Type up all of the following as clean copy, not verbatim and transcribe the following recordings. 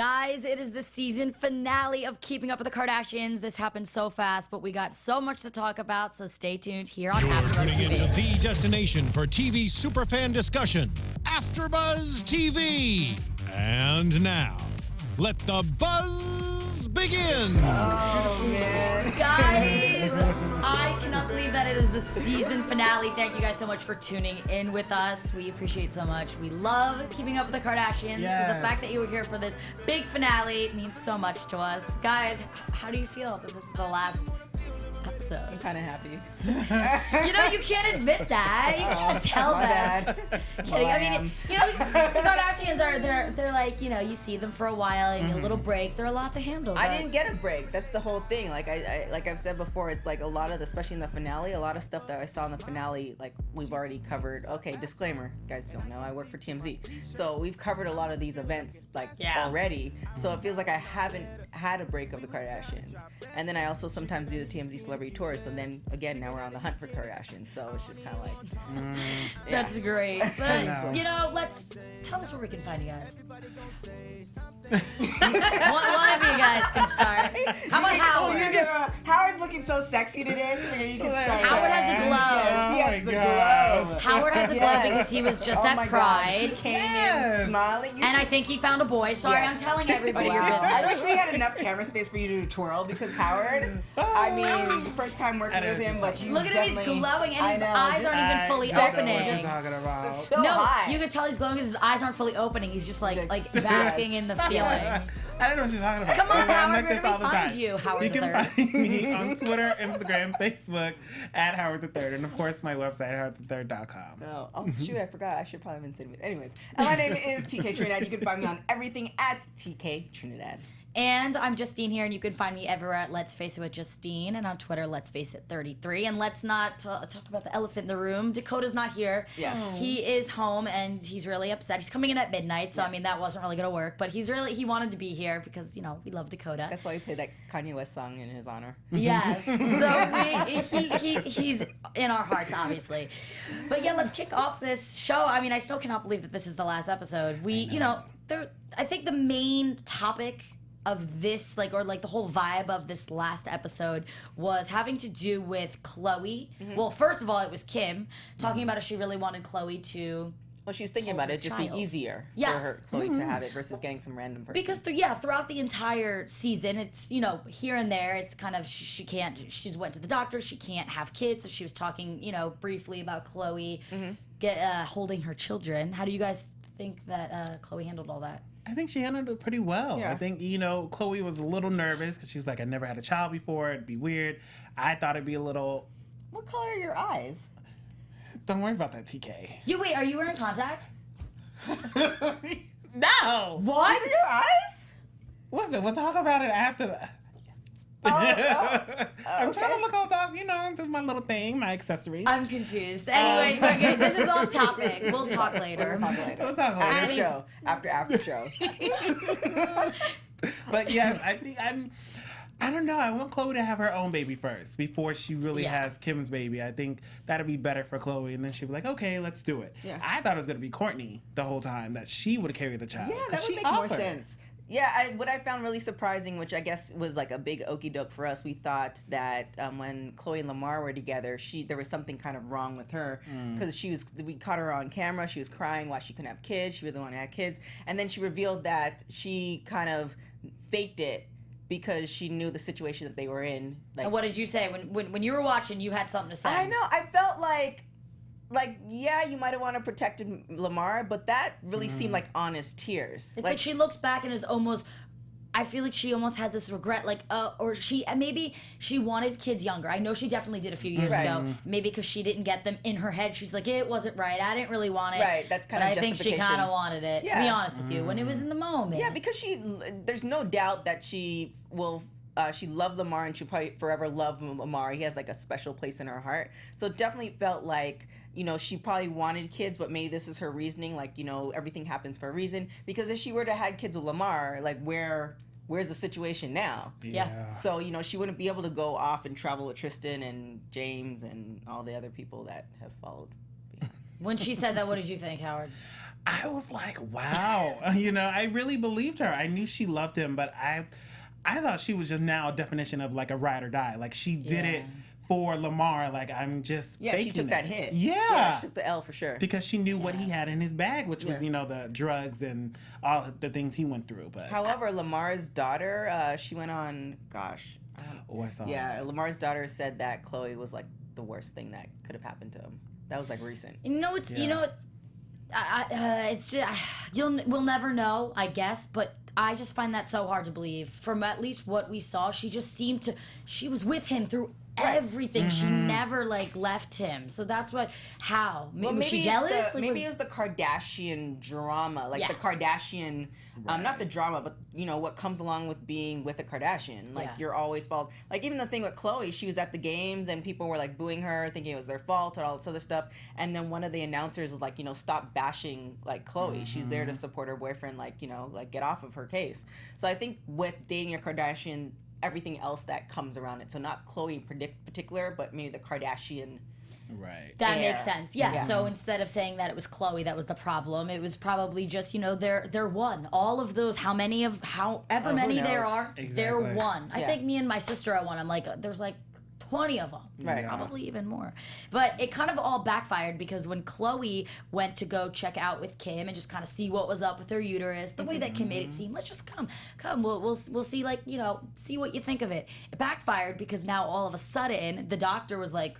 Guys, it is the season finale of Keeping Up with the Kardashians. This happened so fast, but we got so much to talk about, so stay tuned here on You're AFTERBUZZ tuning TV. into the destination for TV superfan discussion, AFTERBUZZ TV. And now, let the buzz begin. Oh, man. Guys, I cannot believe that it is the season finale. Thank you guys so much for tuning in with us. We appreciate it so much. We love Keeping Up with the Kardashians. Yes. So the fact that you were here for this big finale means so much to us. Guys, how do you feel that this is the last episode? I'm kind of happy. You know, you can't admit that. You can't tell My that. bad. Kidding. I mean, Lamb. you know, the Kardashians are they're like, you know, you see them for a while and a little break. They're a lot to handle. I but- didn't get a break. That's the whole thing. Like like I've said before, it's like a lot of the, especially in the finale, a lot of stuff that I saw in the finale, like we've already covered. Okay, disclaimer, you guys don't know, I work for TMZ, so we've covered a lot of these events like already. So it feels like I haven't had a break of the Kardashians. And then I also sometimes do the TMZ celebrity tours. So then again, now we're on the hunt for Kardashians. So it's just kind of like, That's great. But, know. you know, tell us where we can find you guys. One of you guys can start. How about Howard? Howard's looking so sexy today, so you can start. Howard has a glow. Yes, he has the glow. Howard has a glow Yes. because he was just Oh at my Pride. God. He came in smiling. And I think he found a boy. Sorry, Yes. I'm telling everybody your Wow. I business. wish we had enough camera space for you to twirl because Howard, I mean, first time working with him, but you Look at him, he's definitely- glowing and I his know, eyes just aren't even fully sexy. opening. Just talking about. So No, hot. you can tell he's glowing because his eyes aren't fully opening. He's just like basking in the feeling. I don't know what she's talking about. Come on, And I'm Howard, like where this do we all the find time. you, Howard You the can Third? find me on Twitter, Instagram, Facebook at Howard the Third, and of course my website howardthethird.com. No. Oh, shoot, I forgot. I should probably have been sitting with. Anyways, and my name is TK Trinidad. You can find me on everything at TK Trinidad. And I'm Justine here, and you can find me everywhere at Let's Face It with Justine, and on Twitter, Let's Face It 33. And let's not talk about the elephant in the room. Dakota's not here. Yes. He is home, and he's really upset. He's coming in at midnight, so I mean that wasn't really gonna work. But he wanted to be here because we love Dakota. That's why we played that Kanye West song in his honor. Yes. So he's in our hearts, obviously. But yeah, let's kick off this show. I mean, I still cannot believe that this is the last episode. I think the main topic of this, or the whole vibe of this last episode was having to do with Khloe. Well, first of all, it was Kim talking about if she really wanted Khloe to. Well, she was thinking about it just be easier for her, Khloe, to have it versus getting some random person. Because throughout the entire season, it's here and there. It's kind of she's went to the doctor. She can't have kids, so she was talking briefly about Khloe holding her children. How do you guys think that Khloe handled all that? I think she handled it pretty well. Yeah. I think, Khloe was a little nervous because she was like, I never had a child before. It'd be weird. I thought it'd be a little... What color are your eyes? Don't worry about that, TK. Wait, are you wearing contacts? No! What? These are your eyes? What's it? We'll talk about it after that. I'm trying to look all dog, into my little thing, my accessory. I'm confused. Anyway, okay, this is off topic. We'll talk later. We'll talk later. After show. After show. But yes, I think I don't know. I want Khloe to have her own baby first before she really has Kim's baby. I think that'd be better for Khloe, and then she'd be like, okay, let's do it. Yeah. I thought it was gonna be Kourtney the whole time, that she would carry the child. Yeah, 'cause that would she make more offered. sense. Yeah, what I found really surprising, which I guess was like a big okie doke for us, we thought that when Khloe and Lamar were together, there was something kind of wrong with her because we caught her on camera. She was crying why she couldn't have kids. She really wanted to have kids, and then she revealed that she kind of faked it because she knew the situation that they were in. And what did you say when you were watching? You had something to say. I know. I felt like yeah, you might have wanted to protect Lamar, but that really seemed like honest tears. It's like she looks back and is almost. I feel like she almost has this regret, or maybe she wanted kids younger. I know she definitely did a few years ago. Maybe because she didn't get them in her head. She's like, it wasn't right. I didn't really want it. Right, that's kind of But I think she kind of wanted it. To be Yeah. honest with you, when it was in the moment. Yeah, because there's no doubt that she will. She loved Lamar, and she'll probably forever love Lamar. He has like a special place in her heart. So it definitely felt like, she probably wanted kids, but maybe this is her reasoning. Like, everything happens for a reason. Because if she were to have kids with Lamar, like where's the situation now? Yeah. So, she wouldn't be able to go off and travel with Tristan and James and all the other people that have followed. When she said that, what did you think, Howard? I was like, wow. You know, I really believed her. I knew she loved him, but I thought she was just now a definition of like a ride or die. Like she did it for Lamar. Like I'm just she faking took it. that hit. Yeah. She took the L for sure. Because she knew what he had in his bag, which was, you know, the drugs and all the things he went through. But however, Lamar's daughter, she went on, gosh. I saw Yeah, Lamar's daughter said that Chloe was like the worst thing that could have happened to him. That was like recent. You know, it's just we'll never know, I guess, but I just find that so hard to believe. From at least what we saw, she just seemed to, she was with him through everything. She never like left him. So that's what, how? Was she jealous? Maybe it was the Kardashian drama, like the Kardashian, not the drama, but you know what comes along with being with a Kardashian. Like you're always fault. Like even the thing with Chloe, she was at the games and people were like booing her, thinking it was their fault and all this other stuff. And then one of the announcers was like, you know, stop bashing like Chloe. She's there to support her boyfriend, like, you know, like get off of her case. So I think with dating a Kardashian, everything else that comes around it. So not Chloe in particular, but maybe the Kardashian. Right. That makes sense. Yeah. So instead of saying that it was Chloe that was the problem, it was probably just, you know, they're one. All of those, however many there are, they're one. I think me and my sister are one. I'm like, there's like 20 of them. Right. Probably even more. But it kind of all backfired because when Chloe went to go check out with Kim and just kind of see what was up with her uterus, the way that Kim made it seem, let's just come, we'll see, like, you know, see what you think of it. It backfired because now all of a sudden the doctor was like,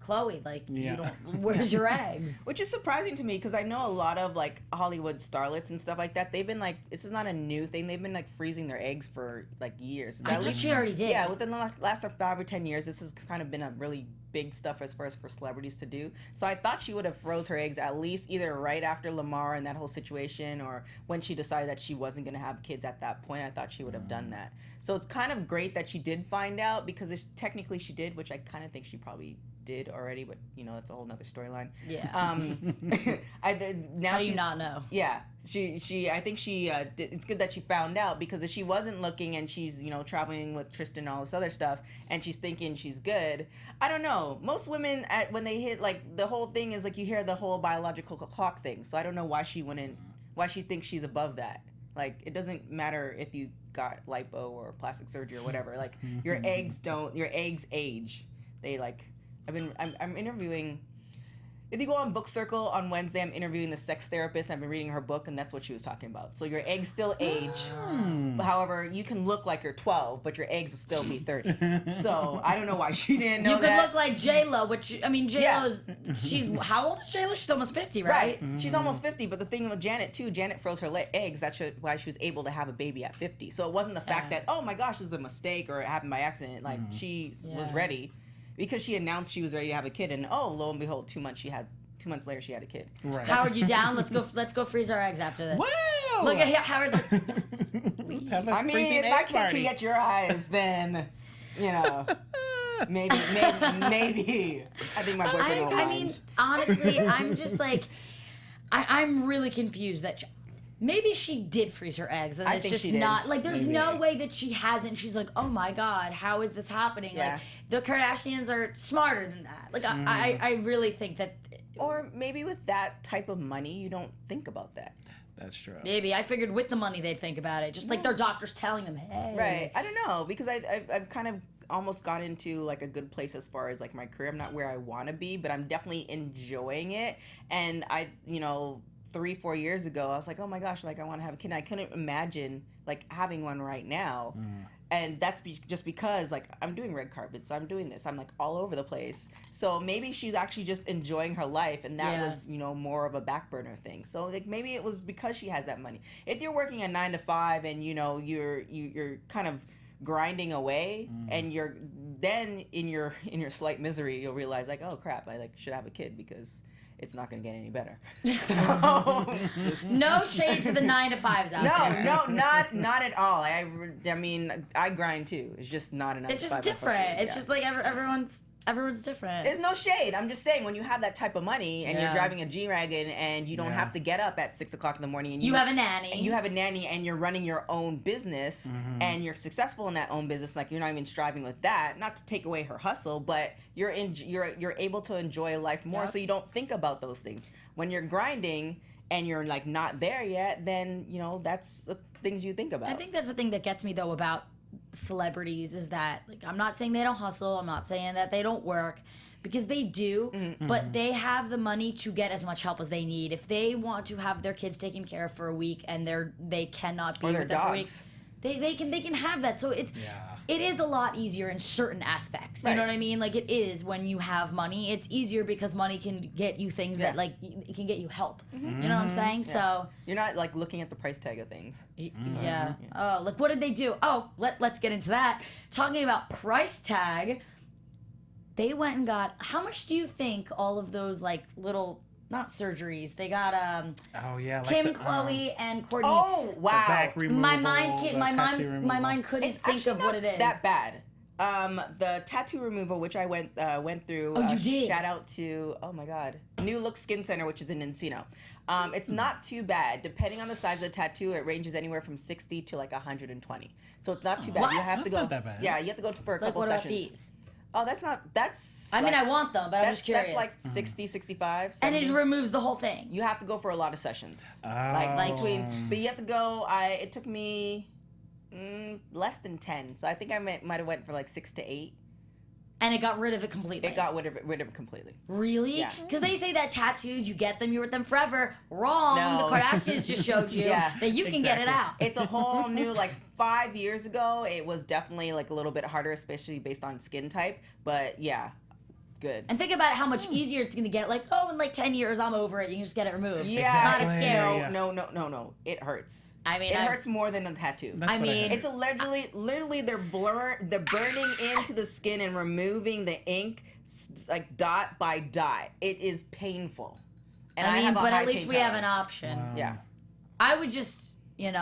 Chloe, like, you don't, where's your eggs? Which is surprising to me because I know a lot of like Hollywood starlets and stuff like that. They've been like, this is not a new thing. They've been like freezing their eggs for like years. I thought she already did. Yeah, within the last 5 or 10 years, this has kind of been a really big stuff as far as for celebrities to do. So I thought she would have froze her eggs at least either right after Lamar and that whole situation, or when she decided that she wasn't going to have kids at that point. I thought she would have done that. So it's kind of great that she did find out because technically she did, which I kind of think she probably did already, but you know that's a whole nother storyline. Yeah. Now how do you not know? Yeah, I think she did. It's good that she found out because if she wasn't looking and she's, you know, traveling with Tristan and all this other stuff and she's thinking she's good, I don't know. Most women when they hit, like, the whole thing is like you hear the whole biological clock thing. So I don't know why she thinks she's above that. Like, it doesn't matter if you got lipo or plastic surgery or whatever. Like, your eggs age. They like. I'm interviewing. If you go on Book Circle on Wednesday, I'm interviewing the sex therapist. I've been reading her book, and that's what she was talking about. So your eggs still age. But however, you can look like you're 12, but your eggs will still be 30. So I don't know why she didn't know that. You could look like J-Lo, which, I mean, J-Lo's, she's, how old is J-Lo? She's almost 50, right? She's almost 50, but the thing with Janet, too, Janet froze her eggs. That's why she was able to have a baby at 50. So it wasn't the fact that, oh my gosh, this is a mistake or it happened by accident. Like, she was ready. Because she announced she was ready to have a kid, and lo and behold, 2 months later she had a kid. Right. Howard, you down? Let's go freeze our eggs after this. Wow! Look at Howard's like, yes. I mean, if my kid can get your eyes, then, you know, maybe. I think my boyfriend will mind. I mean, honestly, I'm just like, I'm really confused that. Maybe she did freeze her eggs, and it's just not like there's no way that she hasn't. She's like, oh my god, how is this happening? Yeah. Like the Kardashians are smarter than that. Like I really think that. Or maybe with that type of money, you don't think about that. That's true. Maybe I figured with the money they'd think about it, just like their doctors telling them, hey. Right. I don't know because I've kind of almost got into like a good place as far as like my career. I'm not where I want to be, but I'm definitely enjoying it. And I, you know, 3-4 years ago, I was like, oh my gosh, like I want to have a kid. And I couldn't imagine like having one right now. And that's just because like I'm doing red carpets, I'm doing this, I'm like all over the place. So maybe she's actually just enjoying her life, and that was, you know, more of a back burner thing. So like maybe it was because she has that money. If you're working a 9 to 5 and you know you're kind of grinding away, and you're then in your slight misery, you'll realize like, oh crap, I like should have a kid because it's not going to get any better. So, no shade to the 9 to 5s out there. No, not at all. I mean, I grind too. It's just not enough. It's just different. It's just like everyone's everyone's different. There's no shade. I'm just saying, when you have that type of money and you're Yeah. driving a G-Wagon and you don't have to get up at 6 o'clock in the morning and you have a nanny. and you have a nanny and you're running your own business and you're successful in that own business, like you're not even striving with that, not to take away her hustle, but you're able to enjoy life more. Yep. So you don't think about those things when you're grinding and you're like not there yet. Then that's the things you think about. I think that's the thing that gets me though about celebrities is that, like, I'm not saying they don't hustle, I'm not saying that they don't work, because they do, but they have the money to get as much help as they need. If they want to have their kids taken care of for a week and they cannot be Or their with them for a week, dogs. they can have that. So it is a lot easier in certain aspects. You know Right. what I mean? Like, it is when you have money, it's easier because money can get you things that, like, it can get you help. You know what I'm saying? So You're not like looking at the price tag of things. yeah. Oh, like, what did they do? Oh, let's get into that. Talking about price tag, they went and got, how much do you think all of those, like, little, not surgeries, they got Oh yeah, like Kim, the, Chloe, and Courtney. Oh the wow! back removal, my mind the my tattoo mind removal. couldn't It's think actually of not what it is. that bad. The tattoo removal, which I went through. Oh, you did? Shout out to, oh my God, New Look Skin Center, which is in Encino. It's not too bad. Depending on the size of the tattoo, it ranges anywhere from 60 to like 125. So it's not too bad. What? You have That's to go. not that bad. Yeah, you have to go for a Like, couple what about sessions. these? Oh, that's. I mean, like- I want them, but I'm just curious. That's like 60, 65. And 70. it removes the whole thing. You have to go for a lot of sessions. Like Between, but you have to go. It took me less than 10, so I think I might have went for like 6 to 8. And it got rid of it completely. It got rid of it completely. Really? Yeah. Because they say that tattoos, you get them, you're with them forever. Wrong. No. The Kardashians just showed you Yeah. that you can get it Exactly. out. It's a whole new, like 5 years ago, it was definitely like a little bit harder, especially based on skin type. But yeah, good. And think about how much easier it's going to get. Like, oh, in like 10 years, I'm over it. You can just get it removed. Yeah, Not a Exactly. scale. Yeah. No. It hurts. I mean, It hurts more than a tattoo. That's I what mean- heard. It's literally they're burning into the skin and removing the ink like dot by dot. It is painful. And I mean, have a but high at least pain we have an tolerance. option. Wow. Yeah. I would just,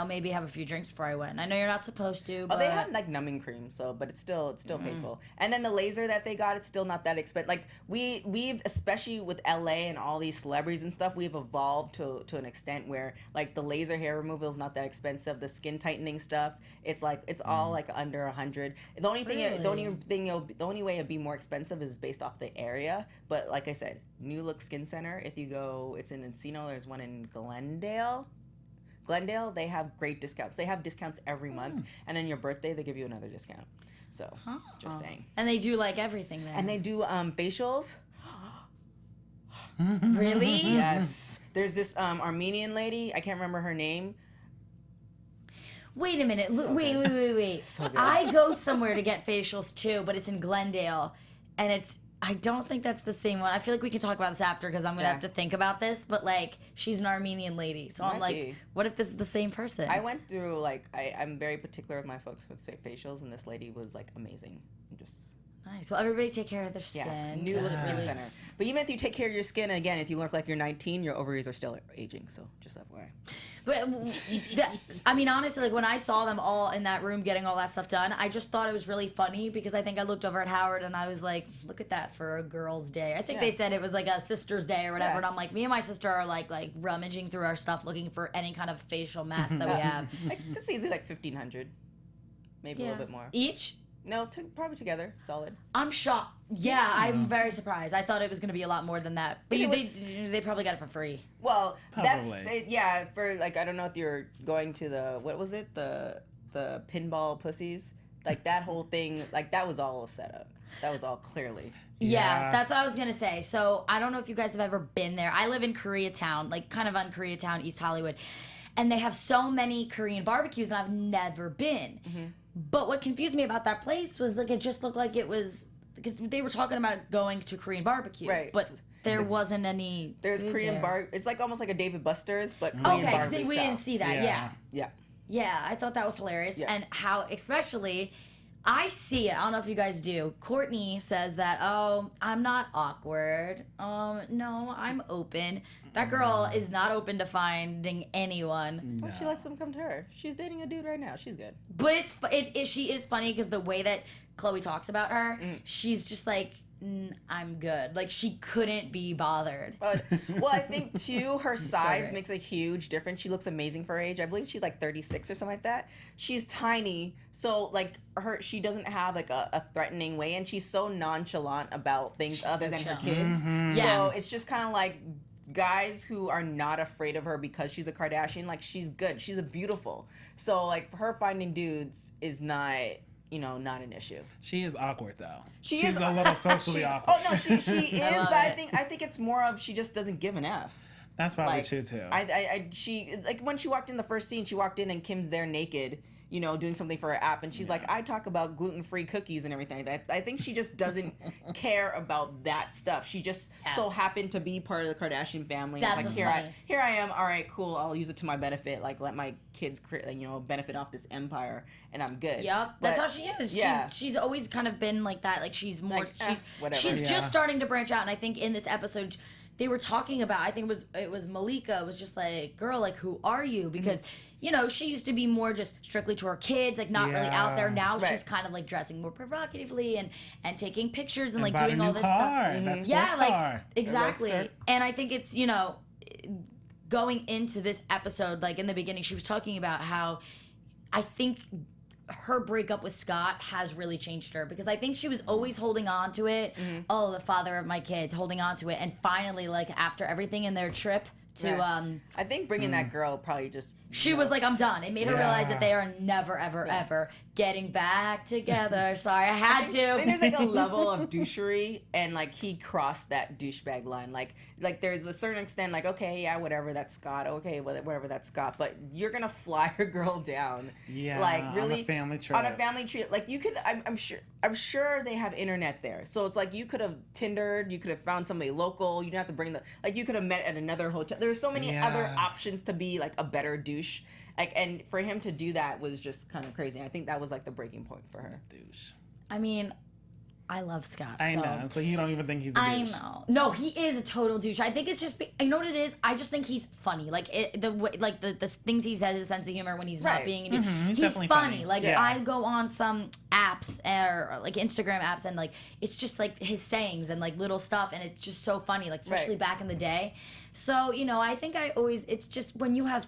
maybe have a few drinks before I went. I know you're not supposed to, but Oh, they have like numbing cream, but it's still painful. And then the laser that they got, it's still not that expensive. Like we've especially with LA and all these celebrities and stuff, we've evolved to an extent where like the laser hair removal is not that expensive. The skin tightening stuff, it's all like under 100. The only thing, the only way it'd be more expensive is based off the area. But like I said, New Look Skin Center. If you go, it's in Encino. There's one in Glendale, they have great discounts. They have discounts every month, and then your birthday they give you another discount. So, just saying. And they do like everything there. And they do facials. Really? Yes. There's this Armenian lady. I can't remember her name. Wait a minute. So Wait. So good. I go somewhere to get facials too, but it's in Glendale, and I don't think that's the same one. I feel like we can talk about this after because I'm gonna Yeah. have to think about this. But like, she's an Armenian lady, so I'm Might like, be. what if this is the same person? I went through I'm very particular with my folks with say facials, and this lady was like amazing. Nice. Well, everybody take care of their skin. Yeah, New Look That's Skin really- Center. But even if you take care of your skin, and again, if you look like you're 19, your ovaries are still aging. So just FYI. But I mean, honestly, like when I saw them all in that room getting all that stuff done, I just thought it was really funny because I think I looked over at Howard and I was like, look at that for a girl's day. I think Yeah. they said it was like a sister's day or whatever, Yeah. and I'm like, me and my sister are like rummaging through our stuff looking for any kind of facial mask that we have. Like this is easy, like 1,500, maybe a little bit more. Each? No, probably together, solid. I'm shocked. Yeah, I'm very surprised. I thought it was going to be a lot more than that. But It they was- probably got it for free. Well, Probably. for like I don't know if you're going to the pinball pussies, like that whole thing, like that was all a setup. That was all clearly. Yeah, Yeah. that's what I was gonna say. So I don't know if you guys have ever been there. I live in Koreatown, like kind of on Koreatown, East Hollywood, and they have so many Korean barbecues, and I've never been. But what confused me about that place was like it just looked like it was because they were talking about going to Korean barbecue, Right. But there wasn't any. There's food Korean there. bar. It's like almost like a David Buster's, but Korean Okay, because barbecue we style. didn't see that. Yeah. Yeah. Yeah, I thought that was hilarious. Yeah. And how, especially, I see it. I don't know if you guys do. Courtney says that, oh, I'm not awkward. No, I'm open. That girl is not open to finding anyone. Well, she lets them come to her. She's dating a dude right now. She's good. But she is funny because the way that Chloe talks about her, she's just like, I'm good. Like, she couldn't be bothered. Well, I think too, her size great. makes a huge difference. She looks amazing for her age. I believe she's like 36 or something like that. She's tiny, so like she doesn't have like a threatening way, and she's so nonchalant about things other than her kids. Yeah. So it's just kind of like guys who are not afraid of her because she's a Kardashian. Like, she's good. She's a beautiful. So like her finding dudes is not, not an issue. She is awkward though. She's a little socially awkward. Oh no, she is, love but it. I think it's more of she just doesn't give an F. That's probably Like, true too. She like when she walked in the first scene, she walked in and Kim's there naked, doing something for her app, and she's like, I talk about gluten-free cookies and everything. I think she just doesn't care about that stuff. She just so happened to be part of the Kardashian family. That's It's what's like, funny. here I am. All right, cool. I'll use it to my benefit. Like, let my kids, benefit off this empire, and I'm good. Yep, But- that's how she is. Yeah. She's always kind of been like that. Like, she's more, Like, whatever. she's Yeah. just starting to branch out. And I think in this episode, they were talking about, I think it was Malika was just like, girl, like, who are you? Because, she used to be more just strictly to her kids, like, not really out there. Now Right. she's kind of like dressing more provocatively and taking pictures and And like bought a doing all new this car. stuff. That's Yeah, sports like, car. exactly. Roadster. And I think it's, going into this episode, like in the beginning, she was talking about how I think her breakup with Scott has really changed her, because I think she was always holding on to it. Oh, the father of my kids, holding on to it. And finally, like, after everything in their trip to, Right. I think bringing that girl probably just. she was like, I'm done. It made her realize that Yeah. they are never, ever, ever getting back together. Sorry, I had I think to. there's like a level of douchery, and like he crossed that douchebag line. Like there's a certain extent, like, okay, yeah, whatever, that's Scott. Okay, whatever, that's Scott. But you're gonna fly your girl down. Yeah, like really on a family trip. On a family trip, like you could. I'm sure they have internet there, so it's like you could have Tindered, you could have found somebody local. You didn't have to bring you could have met at another hotel. There's so many other options to be like a better douche. Like, and for him to do that was just kind of crazy. And I think that was like the breaking point for her. Douche. I mean, I love Scott. I so. know. So you don't even think he's a douche. I know. No, he is a total douche. I think it's just, you know what it is? I just think he's funny. Like, the things he says, his sense of humor when he's not Right. being, He's he's definitely funny. funny. Like, Yeah. I go on some apps or like Instagram apps, and like, it's just like his sayings and like little stuff, and it's just so funny, like, especially Right. back in the day. So, I think it's just when you have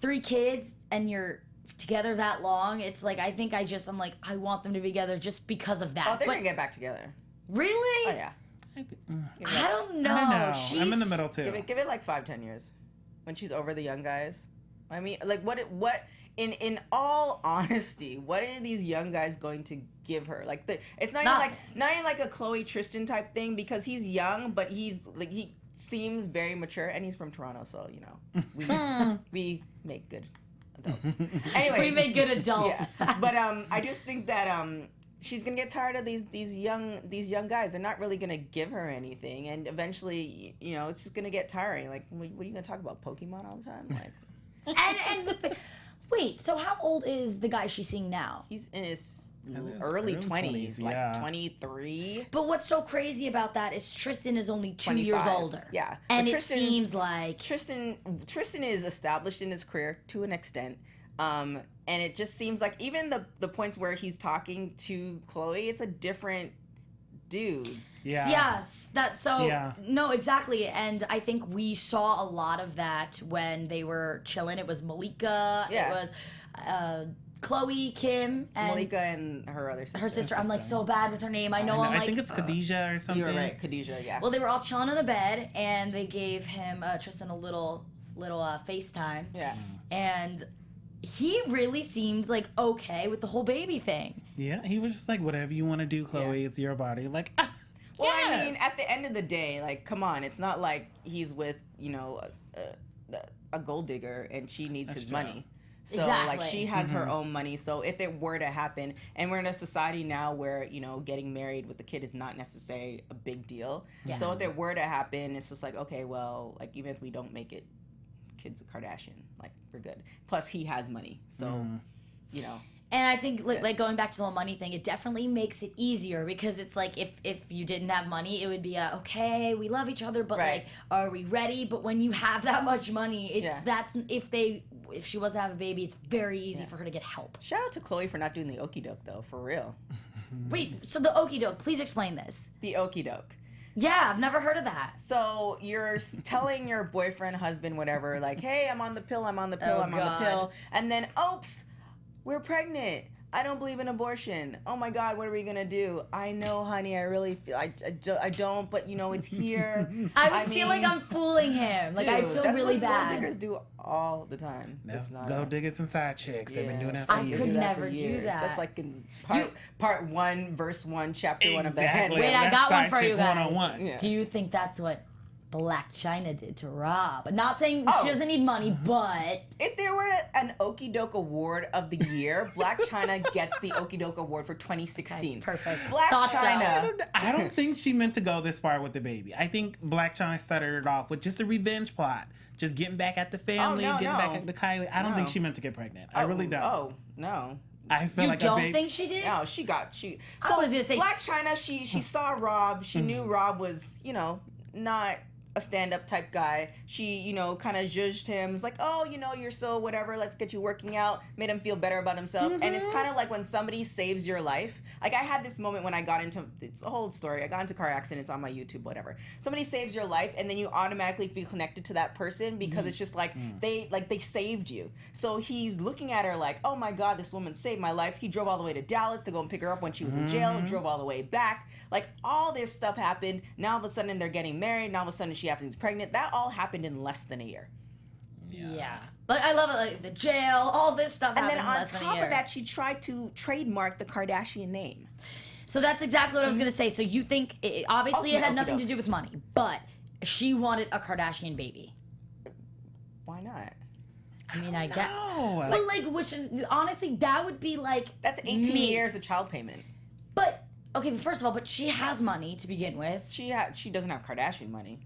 3 kids and you're together that long, it's like, I think I'm like, I want them to be together just because of that. Oh, they're But gonna get back together. really? Oh yeah. I don't know. I don't know. She's, I'm in the middle too. Give it like 5-10 years, when she's over the young guys. I mean, like what in all honesty, what are these young guys going to give her? Like it's not even like a Chloe Tristan type thing, because he's young, but he's like he seems very mature, and he's from Toronto, so we make good adults. Anyways, We make good adults. yeah. But I just think that she's gonna get tired of these young guys. They're not really gonna give her anything, and eventually, it's just gonna get tiring. Like, what are you gonna talk about, Pokemon all the time? Like, and wait, so how old is the guy she's seeing now? he's in his his early early 20s, 20s, like yeah. 23. But what's so crazy about that is Tristan is only 2 years 25. older. Yeah. And But it seems like Tristan is established in his career to an extent. And it just seems like even the points where he's talking to Chloe, it's a different dude. Yeah. Yes, Yeah. no, exactly. And I think we saw a lot of that when they were chilling. It was Malika, Yeah. it was Chloe, Kim, and Malika and her other sister. her sister. I'm like so bad with her name. I know. I'm I like, think it's Khadijah or something. You were right, Khadijah, yeah. well, they were all chilling in the bed, and they gave him Tristan a little FaceTime. yeah. And he really seems like okay with the whole baby thing. Yeah, he was just like, whatever you want to do, Chloe, it's your body. Like, Well, I Yes. mean, at the end of the day, like, come on, it's not like he's with, a gold digger and she needs his true. money. So, Exactly. like, she has her own money. So, if it were to happen, and we're in a society now where, getting married with a kid is not necessarily a big deal. Yeah. So, if it were to happen, it's just like, okay, well, like, even if we don't make it, kid's a Kardashian, like, we're good. Plus, he has money. So, And I think like going back to the whole money thing, it definitely makes it easier, because it's like if you didn't have money, it would be okay, we love each other, but Right. like, are we ready? But when you have that much money, it's Yeah. that's if she was to have a baby, it's very easy for her to get help. Shout out to Chloe for not doing the okey doke, though, for real. Wait, so the okie doke, please explain this. The okie doke. Yeah, I've never heard of that. So you're telling your boyfriend, husband, whatever, like, hey, I'm on the pill, I'm on the pill, Oh, I'm on God. the pill. And then, oops, we're pregnant. I don't believe in abortion. Oh my God, what are we gonna do? I know, honey, I really feel, I don't, but you know, it's here. I feel like I'm fooling him. Like, I Dude, feel that's really what gold bad. diggers do all the time. That's It's not gold diggers and side chicks. They've been doing that for I years. could do that never for do years. that. That's like in You- part 1, verse 1, chapter 1 of the Exactly. head. Wait, I That's got one side for you chick guys. 101. Yeah. Do you think that's what Black China did to Rob? Not saying Oh. she doesn't need money, but If there were an Okie Doke Award of the year, Black China gets the Okie Doke Award for 2016. Okay, perfect. Black Thought so. China. I don't think she meant to go this far with the baby. I think Black China started it off with just a revenge plot. Just getting back at the family, no, getting no. back at the Kylie. I don't think No. she meant to get pregnant. I really don't. Oh, no. I feel you like a don't baby. think she did? No, she. I was gonna say- Black China. She saw Rob. She knew Rob was, not a stand-up type guy. She, kind of judged him. It's like, oh, you're so whatever. Let's get you working out. Made him feel better about himself. And it's kind of like when somebody saves your life. Like I had this moment when I got into. It's a whole story. I got into a car accident. It's on my YouTube. Whatever. Somebody saves your life, and then you automatically feel connected to that person because it's just like they saved you. So he's looking at her like, oh my God, this woman saved my life. He drove all the way to Dallas to go and pick her up when she was in jail. Drove all the way back. Like all this stuff happened. Now all of a sudden they're getting married. Now all of a sudden she happens pregnant. That all happened in less than a year. Yeah. Like, I love it. Like, the jail, all this stuff And happened then in on less than a top year. of that, she tried to trademark the Kardashian name. So that's exactly what I was going to say. So you think, obviously it had Ultimate nothing to okie-doke. do with money, but she wanted a Kardashian baby. Why not? I mean, I get. No. But honestly, that would be like. That's 18 me. years of child payment. But, okay, first of all, but she has money to begin with. She doesn't have Kardashian money.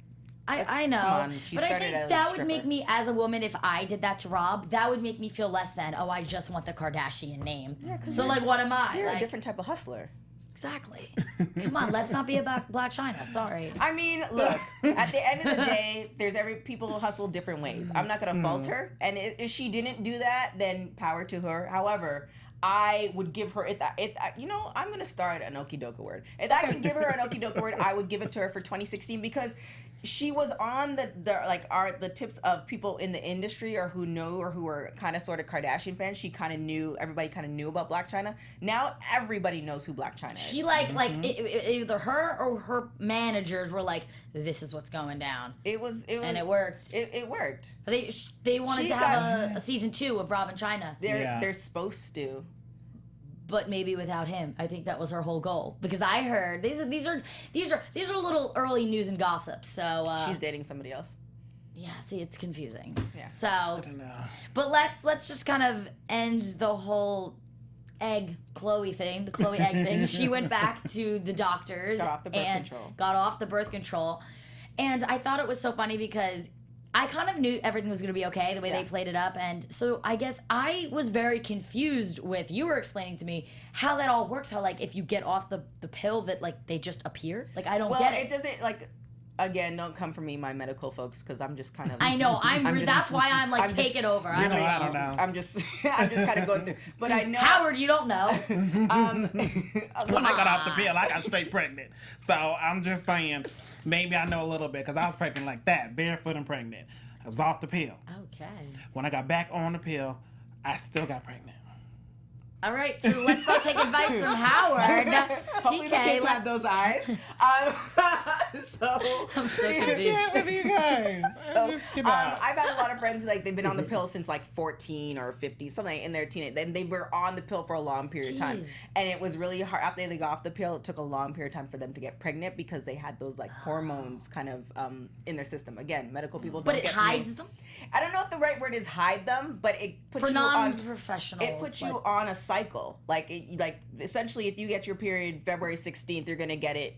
I know. come on, she But I started think as a that would stripper. make me, as a woman, if I did that to Rob, that would make me feel less than, oh, I just want the Kardashian name. Yeah, 'cause so, you're- like, what am I? You're Like, a different type of hustler. exactly. Come on, let's not be about Black China. Sorry. I mean, look, at the end of the day, people hustle different ways. I'm not going to fault her. And if she didn't do that, then power to her. However, I would give her, I'm going to start an Okie Doke Award. If I could give her an Okie Doke Award, I would give it to her for 2016 because she was on the tips of people in the industry or who know or who were kind of sort of Kardashian fans. She kind of knew, everybody kind of knew about Blac Chyna. Now everybody knows who Blac Chyna is. She either her or her managers were like, "This is what's going down," It was, and it worked. It worked. They wanted She to have a season 2 of Rob and China, They're supposed to. but maybe without him. I think that was her whole goal because I heard these are little early news and gossip. So She's dating somebody else. yeah, see, it's confusing. Yeah. So, I don't know. but let's just kind of end the whole Chloe thing, the Chloe egg thing. She went back to the doctors Got off the birth and control. got off the birth control. And I thought it was so funny because I kind of knew everything was going to be okay the way they played it up. And so I guess I was very confused with, you were explaining to me how that all works, how like if you get off the pill that like they just appear. Like I don't Well, get it doesn't like. Again, don't come for me, my medical folks, because I'm just kind of. I know, that's why I'm like, I'm take just- it over. I don't know. I'm just kind of going through. But I know. Howard, you don't know. When I got off the pill, I got straight pregnant. So I'm just saying, maybe I know a little bit because I was pregnant like that, barefoot and pregnant. I was off the pill. Okay. When I got back on the pill, I still got pregnant. All right, so let's not take advice from Howard. Hopefully the kids have those eyes. I'm so confused. with you guys. I've had a lot of friends like they've been on the pill since like 14 or 50, something in their teenage. Then they were on the pill for a long period of time, Jeez. and it was really hard after they got off the pill. It took a long period of time for them to get pregnant because they had those like hormones kind of in their system. Again, medical people don't But it get hides them? I don't know if the right word is hide them, but it puts For you on. non-professionals. It puts you on a cycle. Like essentially, if you get your period February 16th, you're gonna get it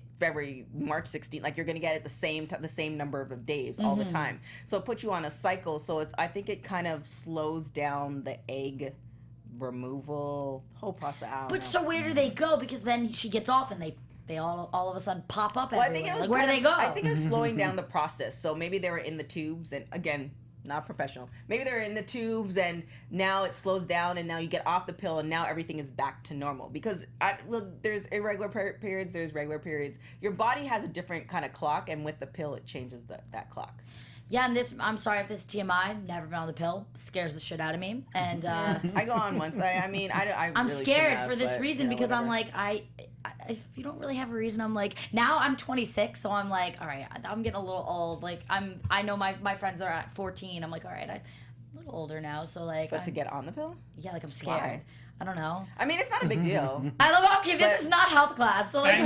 March 16th. Like you're gonna get it the same number of days all the time. So it puts you on a cycle. So I think it kind of slows down the egg removal whole process. I don't know. So where do they go? Because then she gets off and they all of a sudden pop up Well, I everywhere. think it was like, where do they go? I think it was slowing down the process. So maybe they were in the tubes, and again, not professional. Maybe they're in the tubes and now it slows down and now you get off the pill and now everything is back to normal. Because there's irregular periods, there's regular periods. Your body has a different kind of clock, and with the pill it changes that clock. Yeah, and I'm sorry if this is TMI, never been on the pill, scares the shit out of me. And I go on once. I'm really scared for this reason because whatever. I'm like, if you don't really have a reason, I'm like, now I'm 26, so I'm like, all right, I'm getting a little old. Like, I know my friends are at 14. I'm like, all right, I'm a little older now, so like. But to get on the pill? Yeah, like I'm scared. Why? I don't know. I mean, it's not a big deal. I love, okay, this is not health class. So like,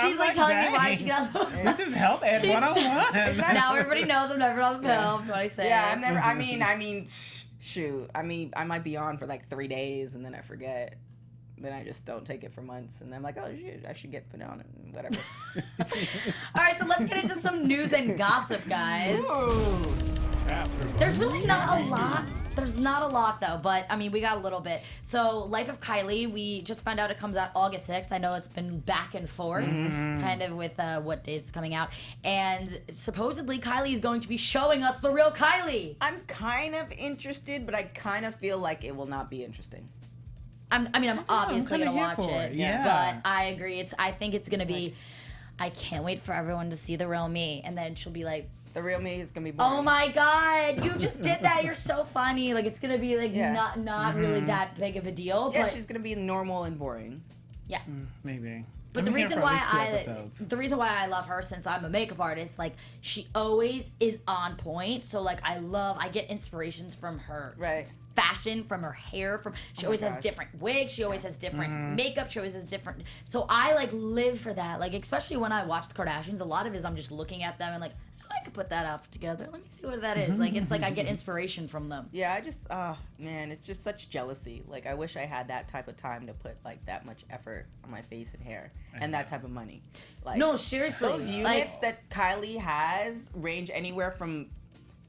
she's like telling me why she got on the This is health ed 101. Now everybody knows I'm never on the pill. I'm 26. Yeah, I'm never, I mean, shoot. I mean, I might be on for like 3 days and then I forget. Then I just don't take it for months. And then I'm like, oh, shit, I should get put on it, whatever. All right, so let's get into some news and gossip, guys. Ooh. There's really not a lot. There's not a lot, though, but, I mean, we got a little bit. So, Life of Kylie, we just found out it comes out August 6th. I know it's been back and forth, kind of with what days it's coming out. And supposedly, Kylie is going to be showing us the real Kylie. I'm kind of interested, but I kind of feel like it will not be interesting. I'm obviously going to watch it. Yeah. But I agree. I think it's going to be... I can't wait for everyone to see the real me. And then she'll be like... The real me is gonna be boring. Oh my god, you just did that. You're so funny. Like, it's gonna be like not really that big of a deal. Yeah, but she's gonna be normal and boring. Yeah. Maybe. But the reason why I love her, since I'm a makeup artist, like, she always is on point. So like I get inspirations from her. Right. Fashion, from her hair, she always has different wigs, she always has different makeup, she always has different, so I like live for that. Like, especially when I watch the Kardashians, a lot of it is I'm just looking at them and like, I could put that outfit together. Let me see what that is. Like, it's like I get inspiration from them. Yeah, I just, man, it's just such jealousy. Like, I wish I had that type of time to put, like, that much effort on my face and hair and that type of money. Like, no, seriously. Those units that Kylie has range anywhere from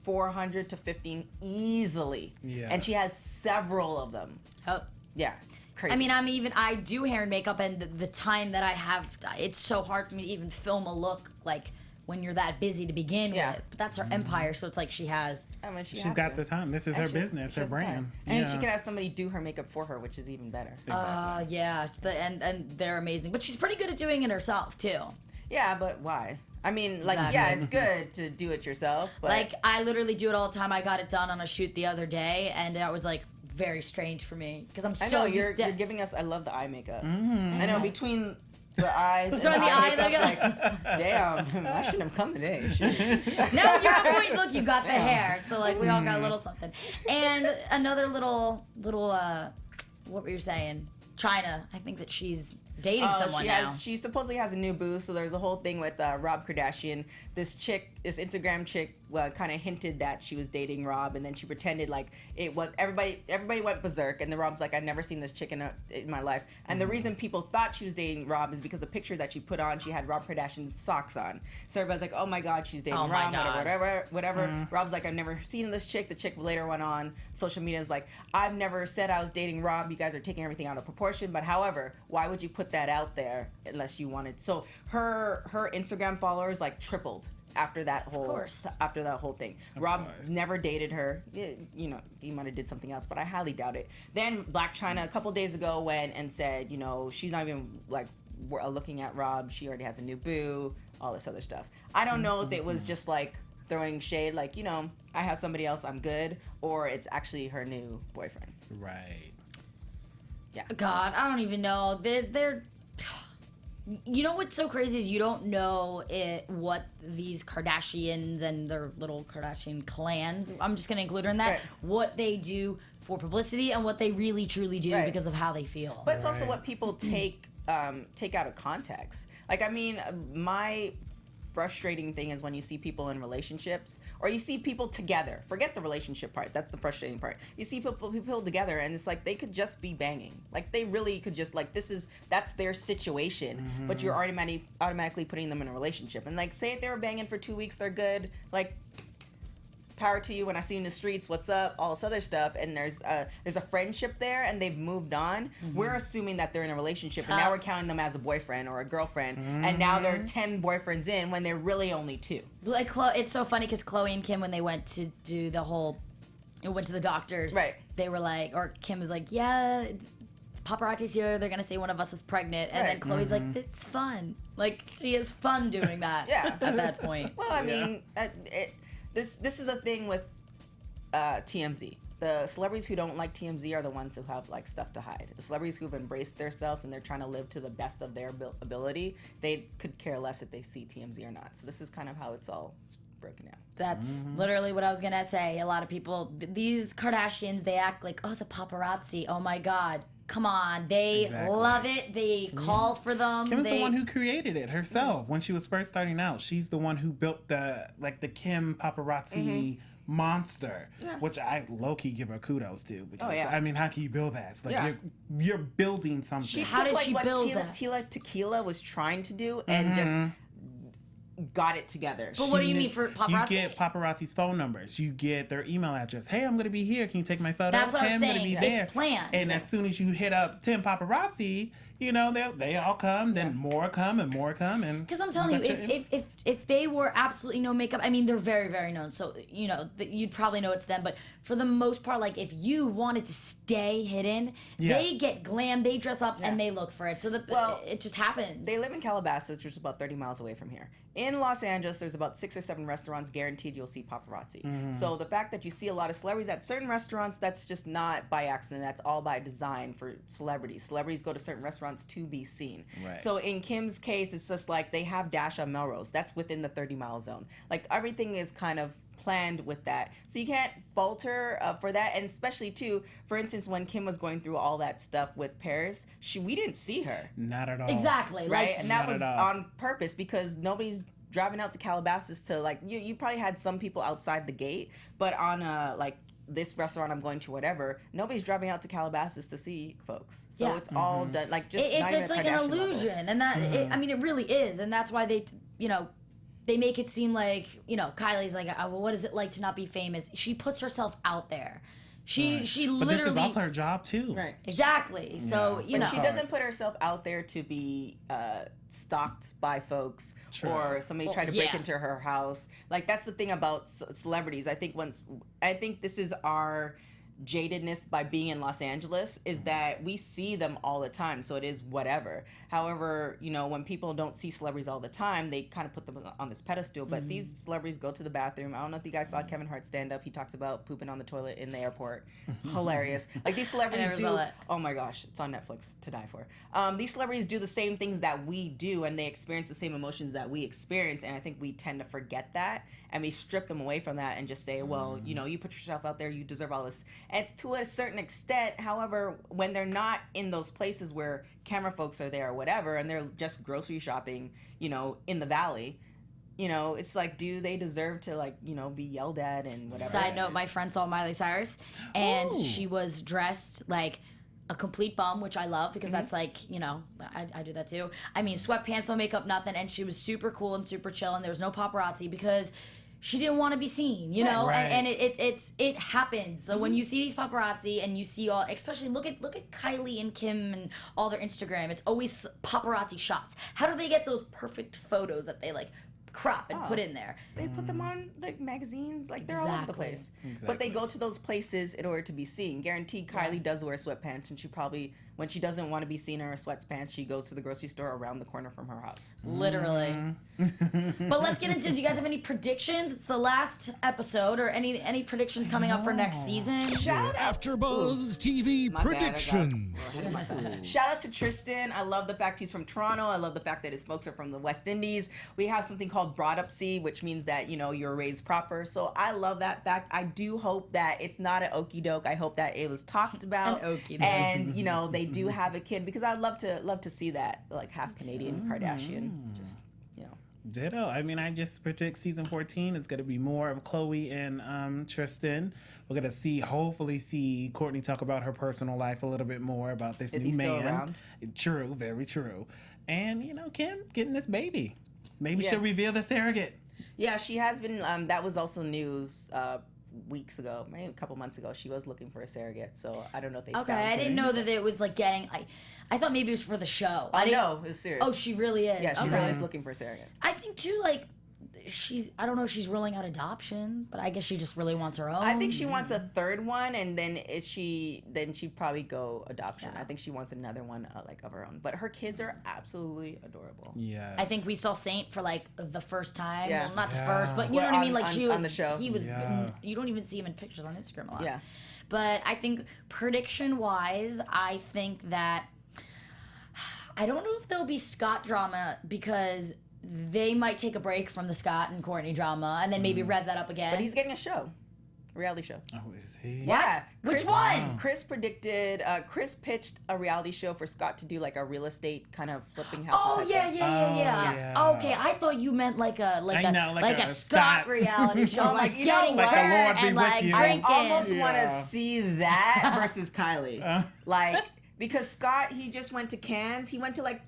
400 to 15 easily. Yes. And she has several of them. Oh. Yeah, it's crazy. I mean, I do hair and makeup, and the time that I have, it's so hard for me to even film a look, like, when you're that busy to begin with. But that's her empire, so it's like she has... I mean, she's got the time. This is her business, her brand. And she can have somebody do her makeup for her, which is even better. Exactly. Yeah, and they're amazing. But she's pretty good at doing it herself, too. Yeah, but why? I mean, like, yeah, it's good to do it yourself, but... Like, I literally do it all the time. I got it done on a shoot the other day, and it was, like, very strange for me. Because I'm so used to... You're giving us... I love the eye makeup. I know, between... The eyes. It's on the eye. Like, damn, I shouldn't have come today. No, you're on point. Look, you got the hair, so like we all got a little something. And another little. What were you saying? China. I think that she's dating someone now. She supposedly has a new boo. So there's a whole thing with Rob Kardashian. This Instagram chick, kind of hinted that she was dating Rob, and then she pretended like it was everybody went berserk, and then Rob's like, I've never seen this chick in my life. And the reason people thought she was dating Rob is because the picture that she put on, she had Rob Kardashian's socks on. So everybody's like, oh my god, she's dating Rob, whatever. Rob's like, I've never seen this chick. The chick later went on social media is like, I've never said I was dating Rob. You guys are taking everything out of proportion. But however, why would you put that out there unless you wanted? So her Instagram followers like tripled after that whole thing. Rob never dated her. You know, he might have did something else, but I highly doubt it. Then Blac Chyna a couple days ago went and said, you know, she's not even like looking at Rob. She already has a new boo, all this other stuff. I don't know if it was just like throwing shade, like, you know, I have somebody else, I'm good, or it's actually her new boyfriend. Right. Yeah. God, I don't even know. They're you know what's so crazy is you don't know what these Kardashians and their little Kardashian clans, I'm just going to include her in that, what they do for publicity and what they really truly do because of how they feel. But it's also what people take out of context. Like, I mean, my frustrating thing is when you see people in relationships or you see people together. Forget the relationship part. That's the frustrating part. You see people together and it's like they could just be banging. Like, they really could just, like, that's their situation, but you're automatically putting them in a relationship. And like, say if they were banging for 2 weeks, they're good. Like, power to you. When I see you in the streets, what's up? All this other stuff. And there's a friendship there, and they've moved on. We're assuming that they're in a relationship, and now we're counting them as a boyfriend or a girlfriend. And now they're 10 boyfriends in when they're really only 2. Like, it's so funny because Chloe and Kim, when they went to do the whole, went to the doctors, right? They were like, or Kim was like, yeah, paparazzi's here, they're gonna say one of us is pregnant, and then Chloe's like, it's fun. Like, she has fun doing that. At that point. Well, I mean, this is the thing with TMZ. The celebrities who don't like TMZ are the ones who have like stuff to hide. The celebrities who've embraced themselves and they're trying to live to the best of their ability, they could care less if they see TMZ or not. So this is kind of how it's all broken down. That's literally what I was gonna say. A lot of people, these Kardashians, they act like, oh, the paparazzi, oh my God. Come on, they love it. They call for them. Kim's the one who created it herself when she was first starting out. She's the one who built the Kim paparazzi monster, which I low-key give her kudos to. Because, I mean, how can you build that? It's like you're building something. How did she build that? Tila Tequila was trying to do and just got it together. But what do you mean for paparazzi? You get paparazzi's phone numbers. You get their email address. Hey, I'm going to be here. Can you take my photo? That's what hey, I'm going to saying. be there. It's planned. And as soon as you hit up 10 paparazzi, you know, they all come, then more come and more come. And because I'm telling you, if they were absolutely no makeup, I mean, they're very, very known. So, you know, you'd probably know it's them. But for the most part, like, if you wanted to stay hidden, they get glam, they dress up, and they look for it. So it just happens. They live in Calabasas, which is about 30 miles away from here. In Los Angeles, there's about 6 or 7 restaurants guaranteed you'll see paparazzi. So the fact that you see a lot of celebrities at certain restaurants, that's just not by accident. That's all by design for celebrities. Celebrities go to certain restaurants to be seen. Right. So in Kim's case, it's just like they have Dash on Melrose. That's within the 30-mile zone. Like, everything is kind of planned with that. So you can't falter for that. And especially, too, for instance, when Kim was going through all that stuff with Paris, we didn't see her. Not at all. Exactly. Right? And that was on purpose because nobody's driving out to Calabasas to, like, you probably had some people outside the gate, but on like this restaurant I'm going to, whatever, nobody's driving out to Calabasas to see folks. So it's all done, like, just it's like an illusion, level. And that I mean, it really is, and that's why they, you know, they make it seem like, you know, Kylie's like, oh, well, what is it like to not be famous? She puts herself out there. She literally. But this is also her job too. Right. Exactly. So you know, she doesn't put herself out there to be stalked by folks or somebody try to break into her house. Like, that's the thing about celebrities. I think this is our jadedness by being in Los Angeles, is that we see them all the time, so it is whatever. However, you know, when people don't see celebrities all the time, they kind of put them on this pedestal. But these celebrities go to the bathroom. I don't know if you guys saw Kevin Hart stand up. He talks about pooping on the toilet in the airport. Hilarious. Like, these celebrities do. Oh my gosh, it's on Netflix to die for. These celebrities do the same things that we do, and they experience the same emotions that we experience. And I think we tend to forget that, and we strip them away from that and just say, well, you know, you put yourself out there, you deserve all this. And it's to a certain extent. However, when they're not in those places where camera folks are there or whatever, and they're just grocery shopping, you know, in the valley, you know, it's like, do they deserve to, like, you know, be yelled at and whatever? Side note, my friend saw Miley Cyrus, and she was dressed like a complete bum, which I love because that's like, you know, I do that too. I mean, sweatpants, no makeup, nothing, and she was super cool and super chill, and there was no paparazzi because she didn't want to be seen, you know, and it happens. So when you see these paparazzi and you see all, especially look at Kylie and Kim and all their Instagram, it's always paparazzi shots. How do they get those perfect photos that they like crop and put in there? They put them on like magazines, like they're all over the place. But they go to those places in order to be seen. Guaranteed, Kylie does wear sweatpants, and she probably, when she doesn't want to be seen in her sweatpants, she goes to the grocery store around the corner from her house. Literally. But let's get into, do you guys have any predictions? It's the last episode, or any predictions coming up for next season? Shout out AfterBuzz TV predictions. Shout out to Tristan. I love the fact he's from Toronto. I love the fact that his folks are from the West Indies. We have something called brought up C, which means that, you know, you're raised proper. So I love that fact. I do hope that it's not an okey doke. I hope that it was talked about. An okey doke. And, you know, they do have a kid, because I'd love to see that, like, half Canadian Kardashian. Just, you know. Ditto. I mean, I just predict season 14 it's going to be more of Chloe and Tristan. We're going to hopefully see Courtney talk about her personal life a little bit more, about this new man. Still around? True, very true. And, you know, Kim getting this baby. Maybe she'll reveal the surrogate. Yeah, she has been. That was also news weeks ago, maybe a couple months ago, she was looking for a surrogate. So I don't know if they. Okay, I didn't know that it was like getting. I thought maybe it was for the show. I know, it's serious. Oh, she really is. Yeah, she okay. really is looking for a surrogate. I think too, like. I don't know if she's ruling out adoption, but I guess she just really wants her own. I think she wants a third one, and then she'd probably go adoption. Yeah. I think she wants another one like of her own. But her kids are absolutely adorable. Yeah. I think we saw Saint for like the first time. Yeah. Well, not the Yeah. first, but you know what I mean. Like she was on the show. He was. Yeah. You don't even see him in pictures on Instagram a lot. Yeah. But I think prediction wise, I think that I don't know if there'll be Scott drama because they might take a break from the Scott and Courtney drama and then maybe rev that up again. But he's getting a reality show. Oh, is he? Yeah. Which one? Chris pitched a reality show for Scott to do like a real estate kind of flipping house. Oh yeah. yeah. Okay, I thought you meant like a a Scott Scott reality show, Oh, like like, you know getting what? turned Like a Lord be and with like you. drinking. I almost want to Yeah. see that versus Kylie. Like, because Scott, he just went to Cannes. He went to like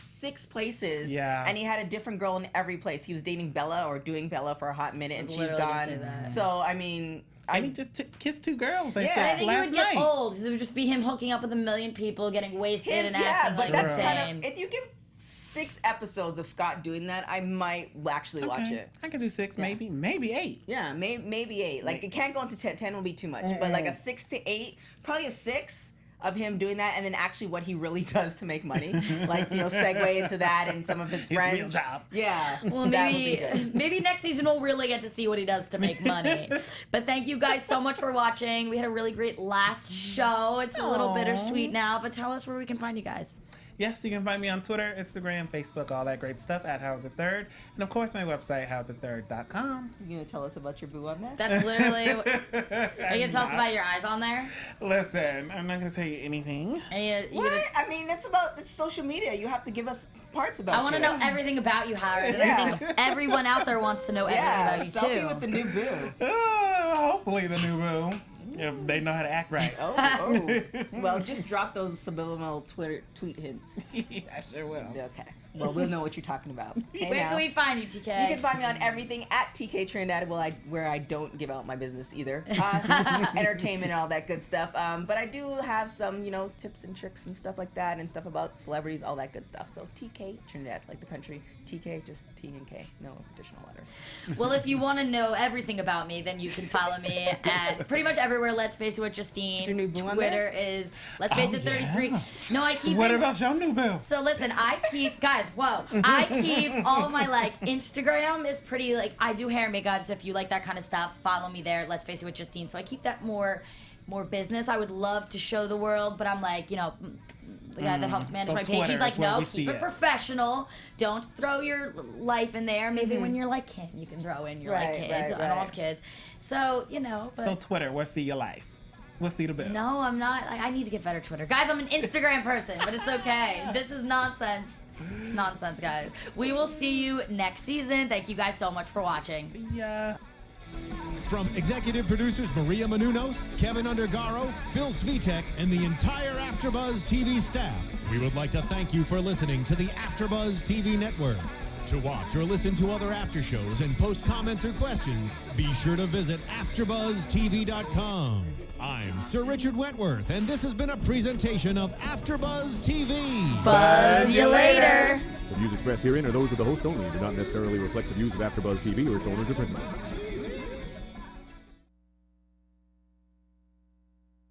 6 places. Yeah. And he had a different girl in every place. He was dating Bella or doing Bella for a hot minute, and was she's literally gonna gone. say that. So, I mean, And he just kissed 2 girls. They Yeah. said I think it last would get night. old. 'Cause it would just be him hooking up with a million people, getting wasted and acting but like that's insane. kind of, if you give 6 episodes of Scott doing that, I might actually watch Okay. it. I could do 6, maybe 8. Yeah, maybe 8. Like, it can't go into 10. 10 will be too much. But like a 6 to 8, probably a 6 of him doing that, and then actually what he really does to make money. Like, segue into that and some of his His friends. real job. Yeah. Well, that would be good. maybe next season we'll really get to see what he does to make money. But thank you guys so much for watching. We had a really great last show. It's a little Aw. bittersweet now, but tell us where we can find you guys. Yes, you can find me on Twitter, Instagram, Facebook, all that great stuff at Howard III. And of course, my website, howardthird.com. You gonna tell us about your boo on there? That's literally. Are you gonna tell us about your eyes on there? Listen, I'm not going to tell you anything. You What? gonna, I mean, it's social media. You have to give us parts about I want to you. know everything about you, Howard. And Yeah. I think everyone out there wants to know everything Yeah, about you selfie too. with the new boo. Hopefully the new boo. If they know how to act right. Oh. Well, just drop those subliminal tweet hints. I sure will. Okay. Well, we'll know what you're talking about. Okay, Where now. can we find you, TK? You can find me on everything at TK Trinidad, where I don't give out my business either. Entertainment and all that good stuff. But I do have some, tips and tricks and stuff like that, and stuff about celebrities, all that good stuff. So TK Trinidad, like the country. TK, just T and K, no additional letters. Well, if you want to know everything about me, then you can follow me at pretty much everywhere. Let's Face It with Justine. Is your new boo on Twitter is Let's Face It 33. yeah. No, I keep What it- about your new boo? So listen, I keep all of my Instagram is pretty I do hair and makeup, so if you like that kind of stuff, follow me there. Let's Face It with Justine. So I keep that more business. I would love to show the world, but I'm the guy that helps manage so my page. He's Twitter like, is where no, we keep see it it. professional. Don't throw your life in there. Maybe when you're like Kim, you can throw in your kids. Right, I don't right. have kids, so But So Twitter, we'll see your life. We'll see the boo. no, I'm not. I need to get better Twitter. Guys, I'm an Instagram person, but it's okay. This is nonsense. It's nonsense, guys. We will see you next season. Thank you guys so much for watching. Yeah. From executive producers Maria Menounos, Kevin Undergaro, Phil Svitek, and the entire AfterBuzz TV staff, we would like to thank you for listening to the AfterBuzz TV network. To watch or listen to other after shows and post comments or questions, be sure to visit AfterBuzzTV.com. I'm Sir Richard Wentworth, and this has been a presentation of AfterBuzz TV. Buzz you later. The views expressed herein are those of the hosts only and do not necessarily reflect the views of AfterBuzz TV or its owners or principals.